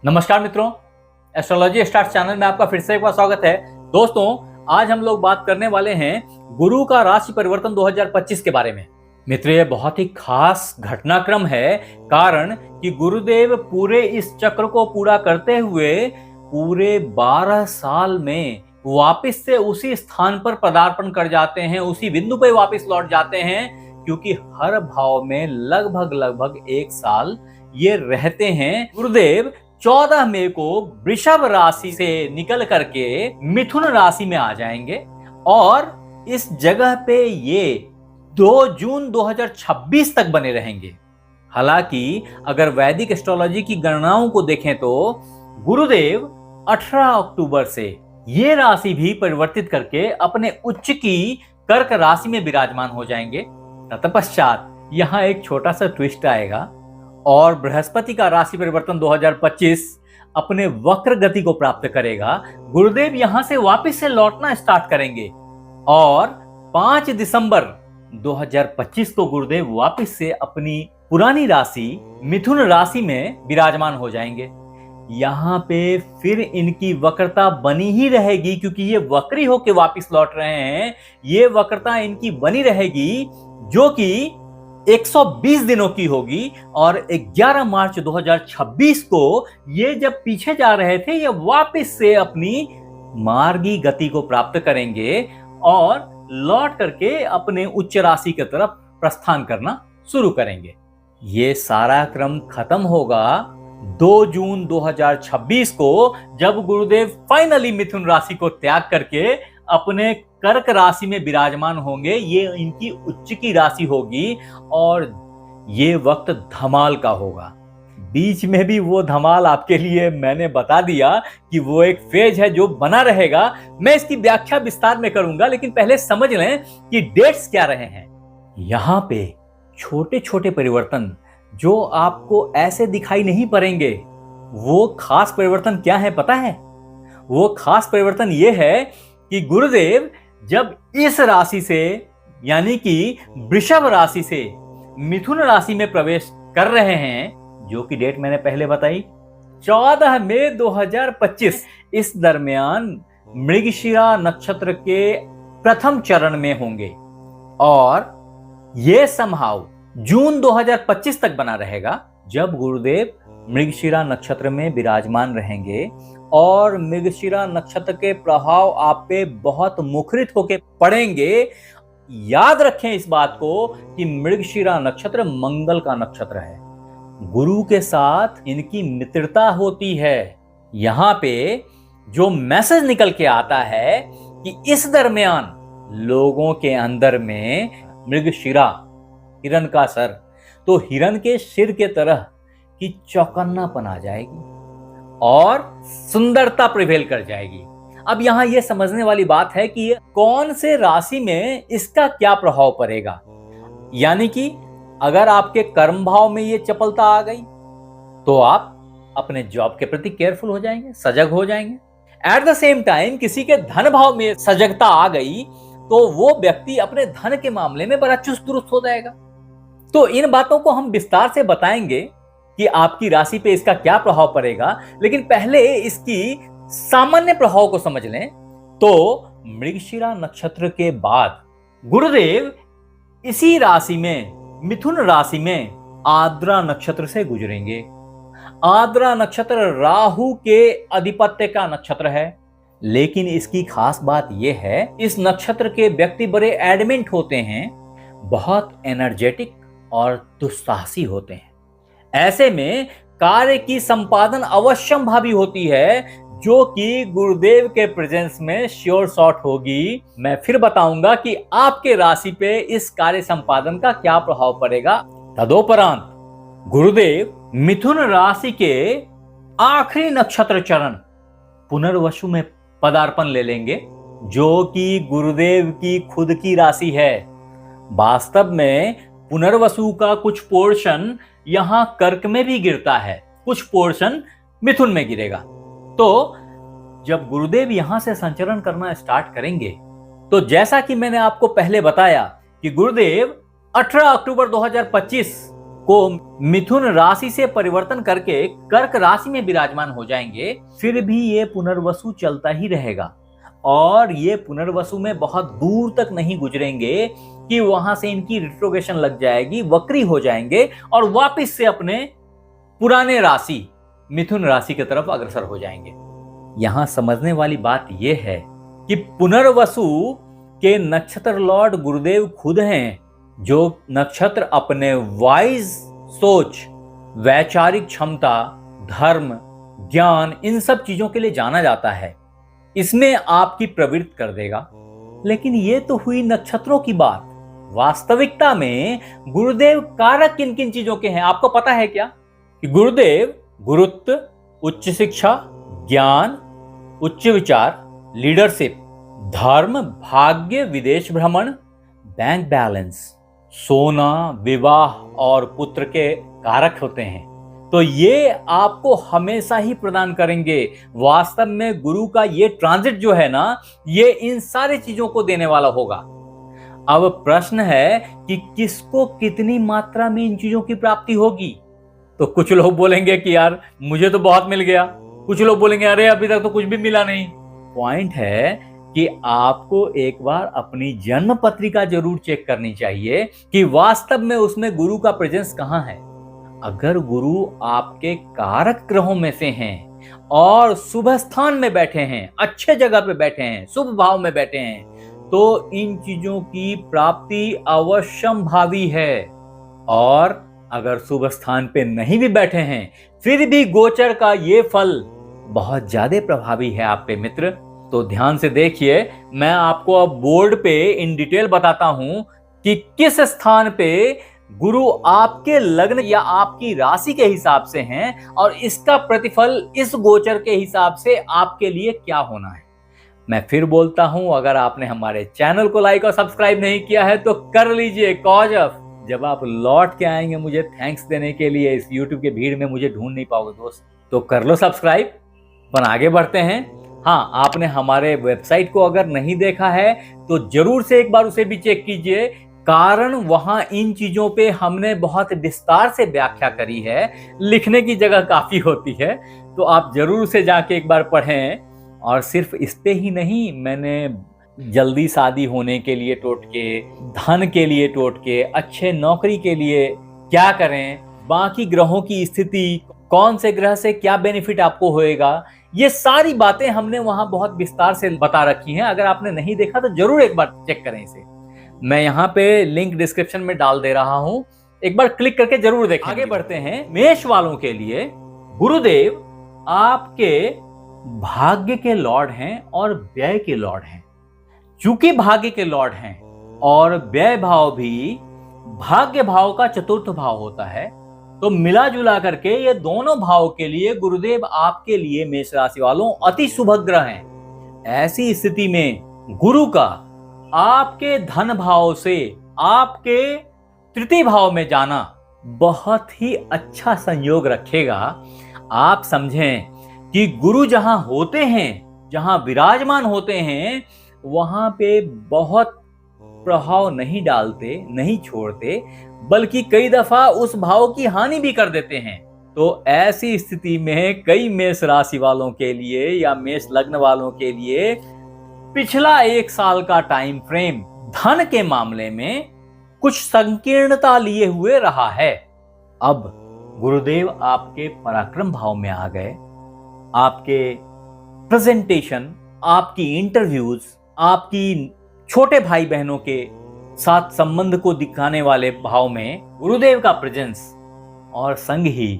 नमस्कार मित्रों, astrology stars channel में आपका फिर से एक बार स्वागत है। दोस्तों, आज हम लोग बात करने वाले हैं गुरु का राशि परिवर्तन 2025 के बारे में। मित्र, ये बहुत ही खास घटनाक्रम है, कारण कि गुरुदेव पूरे इस चक्र को पूरा करते हुए पूरे 12 साल में वापस से उसी स्थान पर पदार्पण कर जाते हैं, उसी बिंदु पर वापस लौट जाते हैं, क्योंकि हर भाव में लगभग 1 साल ये रहते हैं। गुरुदेव 14 मई को वृषभ राशि से निकल करके मिथुन राशि में आ जाएंगे और इस जगह पे ये 2 जून 2026 तक बने रहेंगे। हालांकि अगर वैदिक एस्ट्रोलॉजी की गणनाओं को देखें तो गुरुदेव 18 अक्टूबर से ये राशि भी परिवर्तित करके अपने उच्च की कर्क राशि में विराजमान हो जाएंगे। तत्पश्चात यहाँ एक छोटा सा ट्विस्ट आएगा और बृहस्पति का राशि परिवर्तन 2025 अपने वक्र गति को प्राप्त करेगा। गुरुदेव यहां से वापस से लौटना स्टार्ट करेंगे और 5 दिसंबर 2025 को गुरुदेव वापस से अपनी पुरानी राशि मिथुन राशि में विराजमान हो जाएंगे। यहाँ पे फिर इनकी वक्रता बनी ही रहेगी, क्योंकि ये वक्री होके वापस लौट रहे हैं। ये वक्रता इनकी बनी रहेगी जो कि 120 दिनों की होगी और 11 मार्च 2026 को ये जब पीछे जा रहे थे, ये वापस से अपनी मार्गी गति को प्राप्त करेंगे और लौट करके अपने उच्च राशि की तरफ प्रस्थान करना शुरू करेंगे। ये सारा क्रम खत्म होगा 2 जून 2026 को, जब गुरुदेव फाइनली मिथुन राशि को त्याग करके अपने कर्क राशि में विराजमान होंगे। ये इनकी उच्च की राशि होगी और ये वक्त धमाल का होगा। बीच में भी वो धमाल आपके लिए मैंने बता दिया कि वो एक फेज है जो बना रहेगा। मैं इसकी व्याख्या विस्तार में करूंगा, लेकिन पहले समझ लें कि डेट्स क्या रहे हैं। यहाँ पे छोटे छोटे परिवर्तन जो आपको ऐसे दिखाई नहीं पड़ेंगे, वो खास परिवर्तन क्या है पता है? वो खास परिवर्तन ये है कि गुरुदेव जब इस राशि से, यानी कि वृषभ राशि से मिथुन राशि में प्रवेश कर रहे हैं, जो कि डेट मैंने पहले बताई 14 मई 2025, इस दरमियान मृगशिरा नक्षत्र के प्रथम चरण में होंगे और यह समहाउ जून 2025 तक बना रहेगा, जब गुरुदेव मृगशिरा नक्षत्र में विराजमान रहेंगे और मृगशिरा नक्षत्र के प्रभाव आप पे बहुत मुखरित होके पड़ेंगे। याद रखें इस बात को कि मृगशिरा नक्षत्र मंगल का नक्षत्र है, गुरु के साथ इनकी मित्रता होती है। यहां पे जो मैसेज निकल के आता है कि इस दरमियान लोगों के अंदर में मृगशिरा, हिरण का सर, तो हिरण के सिर के तरह की चौकन्नापन आ जाएगी और सुंदरता प्रिवेल कर जाएगी। अब यहां यह समझने वाली बात है कि कौन से राशि में इसका क्या प्रभाव पड़ेगा। यानी कि अगर आपके कर्म भाव में ये चपलता आ गई तो आप अपने जॉब के प्रति केयरफुल हो जाएंगे, सजग हो जाएंगे। एट द सेम टाइम किसी के धन भाव में सजगता आ गई तो वो व्यक्ति अपने धन के मामले में बड़ा चुस्त दुरुस्त हो जाएगा। तो इन बातों को हम विस्तार से बताएंगे कि आपकी राशि पे इसका क्या प्रभाव पड़ेगा, लेकिन पहले इसकी सामान्य प्रभाव को समझ लें। तो मृगशिरा नक्षत्र के बाद गुरुदेव इसी राशि में, मिथुन राशि में आद्रा नक्षत्र से गुजरेंगे। आद्रा नक्षत्र राहु के आधिपत्य का नक्षत्र है, लेकिन इसकी खास बात यह है, इस नक्षत्र के व्यक्ति बड़े एडमेंट होते हैं, बहुत एनर्जेटिक और दुस्साहसी होते हैं। ऐसे में कार्य की संपादन अवश्यंभावी होती है, जो कि गुरुदेव के प्रेजेंस में श्योर शॉट होगी। मैं फिर बताऊंगा कि आपके राशि पे इस कार्य संपादन का क्या प्रभाव पड़ेगा। तदोपरांत गुरुदेव मिथुन राशि के आखिरी नक्षत्र चरण पुनर्वसु में पदार्पण ले लेंगे, जो कि गुरुदेव की खुद की राशि है। वास्तव में पुनर्वसु का कुछ पोर्शन यहां कर्क में भी गिरता है, कुछ पोर्शन मिथुन में गिरेगा। तो जब गुरुदेव यहां से संचरण करना स्टार्ट करेंगे, तो जैसा कि मैंने आपको पहले बताया कि गुरुदेव 18 अक्टूबर 2025 को मिथुन राशि से परिवर्तन करके कर्क राशि में विराजमान हो जाएंगे, फिर भी ये पुनर्वसु चलता ही रहेगा और ये पुनर्वसु में बहुत दूर तक नहीं गुजरेंगे कि वहां से इनकी रिट्रोग्रेशन लग जाएगी, वक्री हो जाएंगे और वापस से अपने पुराने राशि मिथुन राशि की तरफ अग्रसर हो जाएंगे। यहां समझने वाली बात यह है कि पुनर्वसु के नक्षत्र लॉर्ड गुरुदेव खुद हैं, जो नक्षत्र अपने वाइज सोच, वैचारिक क्षमता, धर्म, ज्ञान, इन सब चीजों के लिए जाना जाता है। इसमें आपकी प्रवृत्ति कर देगा। लेकिन ये तो हुई नक्षत्रों की बात। वास्तविकता में गुरुदेव कारक किन किन चीजों के हैं आपको पता है क्या? कि गुरुदेव गुरुत्व, उच्च शिक्षा, ज्ञान, उच्च विचार, लीडरशिप, धर्म, भाग्य, विदेश भ्रमण, बैंक बैलेंस, सोना, विवाह और पुत्र के कारक होते हैं। तो ये आपको हमेशा ही प्रदान करेंगे। वास्तव में गुरु का ये ट्रांजिट जो है ना, ये इन सारी चीजों को देने वाला होगा। अब प्रश्न है कि किसको कितनी मात्रा में इन चीजों की प्राप्ति होगी। तो कुछ लोग बोलेंगे कि यार मुझे तो बहुत मिल गया, कुछ लोग बोलेंगे अरे अभी तक तो कुछ भी मिला नहीं। पॉइंट है कि आपको एक बार अपनी जन्म पत्रिका जरूर चेक करनी चाहिए कि वास्तव में उसमें गुरु का प्रेजेंस कहां है। अगर गुरु आपके कारक ग्रहों में से हैं और शुभ स्थान में बैठे हैं, अच्छे जगह पे बैठे हैं, शुभ भाव में बैठे हैं, तो इन चीजों की प्राप्ति अवश्यंभावी है। और अगर शुभ स्थान पे नहीं भी बैठे हैं, फिर भी गोचर का ये फल बहुत ज्यादा प्रभावी है आप पे मित्र। तो ध्यान से देखिए, मैं आपको अब बोर्ड पे इन डिटेल बताता हूं कि किस स्थान पे गुरु आपके लग्न या आपकी राशि के हिसाब से हैं और इसका प्रतिफल इस गोचर के हिसाब से आपके लिए क्या होना है। मैं फिर बोलता हूं, अगर आपने हमारे चैनल को लाइक और सब्सक्राइब नहीं किया है तो कर लीजिए। कॉज ऑफ जब आप लौट के आएंगे मुझे थैंक्स देने के लिए, इस YouTube के भीड़ में मुझे ढूंढ नहीं पाओगे दोस्त, तो कर लो सब्सक्राइब। अपन आगे बढ़ते हैं। हाँ, आपने हमारे वेबसाइट को अगर नहीं देखा है तो जरूर से एक बार उसे भी चेक कीजिए, कारण वहां इन चीजों पे हमने बहुत विस्तार से व्याख्या करी है। लिखने की जगह काफी होती है, तो आप जरूर से जाके एक बार पढ़ें। और सिर्फ इस पे ही नहीं, मैंने जल्दी शादी होने के लिए टोटके, धन के लिए टोटके, अच्छे नौकरी के लिए क्या करें, बाकी ग्रहों की स्थिति, कौन से ग्रह से क्या बेनिफिट आपको होएगा, ये सारी बातें हमने वहां बहुत विस्तार से बता रखी हैं। अगर आपने नहीं देखा तो जरूर एक बार चेक करें इसे। मैं यहाँ पे लिंक डिस्क्रिप्शन में डाल दे रहा हूं, एक बार क्लिक करके जरूर देखें। आगे बढ़ते हैं। मेष वालों के लिए गुरुदेव आपके भाग्य के लॉर्ड हैं और व्यय के लॉर्ड हैं। चूंकि भाग्य के लॉर्ड हैं और व्यय भाव भी भाग्य भाव का चतुर्थ भाव होता है, तो मिला जुला करके ये दोनों भाव के लिए गुरुदेव आपके लिए मेष राशि वालों अति शुभ ग्रह हैं। ऐसी स्थिति में गुरु का आपके धन भाव से आपके तृतीय भाव में जाना बहुत ही अच्छा संयोग रखेगा। आप समझें कि गुरु जहां होते हैं, जहां विराजमान होते हैं, वहां पे बहुत प्रभाव नहीं डालते, नहीं छोड़ते, बल्कि कई दफा उस भाव की हानि भी कर देते हैं। तो ऐसी स्थिति में कई मेष राशि वालों के लिए या मेष लग्न वालों के लिए पिछला 1 साल का टाइम फ्रेम धन के मामले में कुछ संकीर्णता लिए हुए रहा है। अब गुरुदेव आपके पराक्रम भाव में आ गए। आपके प्रेजेंटेशन, आपकी इंटरव्यूज, आपकी छोटे भाई बहनों के साथ संबंध को दिखाने वाले भाव में गुरुदेव का प्रेजेंस, और संग ही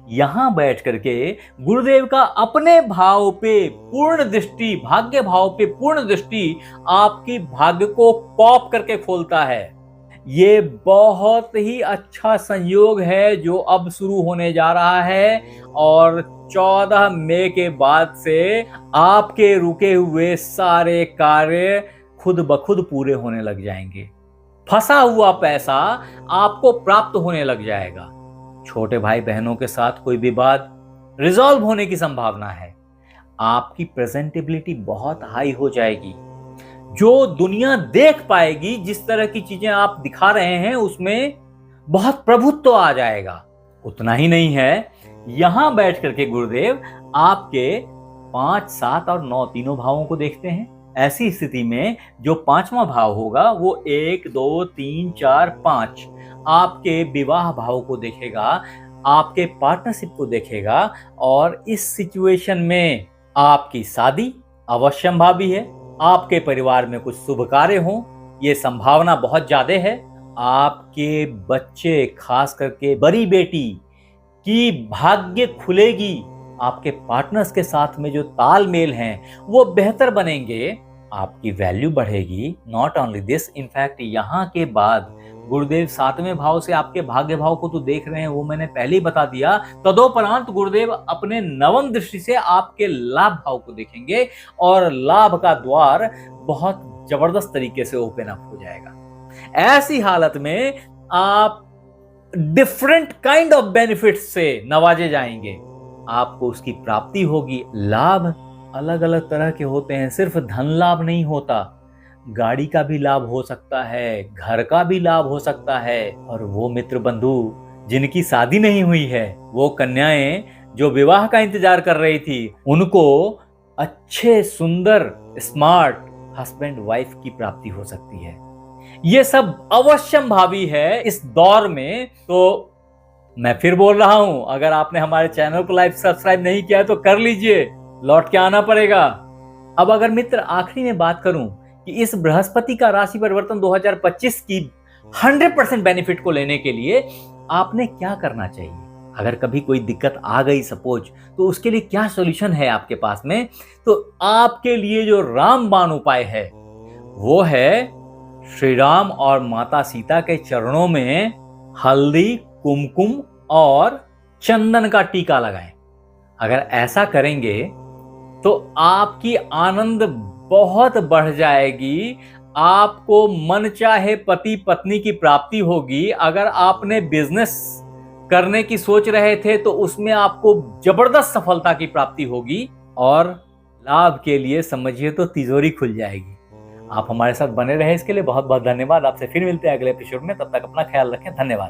यहां बैठ करके गुरुदेव का अपने भाव पे पूर्ण दृष्टि, भाग्य भाव पे पूर्ण दृष्टि आपकी भाग्य को पॉप करके खोलता है। ये बहुत ही अच्छा संयोग है जो अब शुरू होने जा रहा है और 14 मई के बाद से आपके रुके हुए सारे कार्य खुद ब खुद पूरे होने लग जाएंगे। फंसा हुआ पैसा आपको प्राप्त होने लग जाएगा। छोटे भाई बहनों के साथ कोई विवाद रिजॉल्व होने की संभावना है। आपकी प्रेजेंटेबिलिटी बहुत हाई हो जाएगी, जो दुनिया देख पाएगी। जिस तरह की चीजें आप दिखा रहे हैं उसमें बहुत प्रभुत्व आ जाएगा। उतना ही नहीं है, यहां बैठ करके गुरुदेव आपके 5, 7 और 9 तीनों भावों को देखते हैं। ऐसी स्थिति में जो 5वां भाव होगा वो 1, 2, 3, 4, 5 आपके विवाह भाव को देखेगा, आपके पार्टनरशिप को देखेगा। और इस सिचुएशन में आपकी शादी अवश्यंभावी है, आपके परिवार में कुछ शुभ कार्य हो, ये संभावना बहुत ज्यादा है। आपके बच्चे, खास करके बड़ी बेटी की भाग्य खुलेगी, आपके पार्टनर्स के साथ में जो तालमेल हैं वो बेहतर बनेंगे, आपकी वैल्यू बढ़ेगी। नॉट ओनली दिस, इनफैक्ट यहाँ के बाद गुरुदेव 7वें भाव से आपके भाग्य भाव को तो देख रहे हैं, वो मैंने पहले ही बता दिया। तदोपरांत गुरुदेव अपने 9वीं दृष्टि से आपके लाभ भाव को देखेंगे और लाभ का द्वार बहुत जबरदस्त तरीके से ओपन अप हो जाएगा। ऐसी हालत में आप डिफरेंट काइंड ऑफ बेनिफिट्स से नवाजे जाएंगे, आपको उसकी प्राप्ति होगी। लाभ अलग अलग तरह के होते हैं, सिर्फ धन लाभ नहीं होता, गाड़ी का भी लाभ हो सकता है, घर का भी लाभ हो सकता है। और वो मित्र बंधु जिनकी शादी नहीं हुई है, वो कन्याएं जो विवाह का इंतजार कर रही थी, उनको अच्छे, सुंदर, स्मार्ट हस्बैंड वाइफ की प्राप्ति हो सकती है। ये सब अवश्यंभावी है इस दौर में। तो मैं फिर बोल रहा हूं, अगर आपने हमारे चैनल को लाइक सब्सक्राइब नहीं किया है तो कर लीजिए, लौट के आना पड़ेगा। अब अगर मित्र आखिरी में बात करूं कि इस बृहस्पति का राशि परिवर्तन 2025 की 100% बेनिफिट को लेने के लिए आपने क्या करना चाहिए, अगर कभी कोई दिक्कत आ गई सपोज, तो उसके लिए क्या सॉल्यूशन है आपके पास में। तो आपके लिए जो रामबाण उपाय है वो है श्री राम और माता सीता के चरणों में हल्दी, कुमकुम और चंदन का टीका लगाएं। अगर ऐसा करेंगे तो आपकी आनंद बहुत बढ़ जाएगी, आपको मनचाहे पति पत्नी की प्राप्ति होगी। अगर आपने बिजनेस करने की सोच रहे थे तो उसमें आपको जबरदस्त सफलता की प्राप्ति होगी और लाभ के लिए समझिए तो तिजोरी खुल जाएगी। आप हमारे साथ बने रहे, इसके लिए बहुत बहुत धन्यवाद। आपसे फिर मिलते हैं अगले एपिसोड में, तब तक अपना ख्याल रखें। धन्यवाद।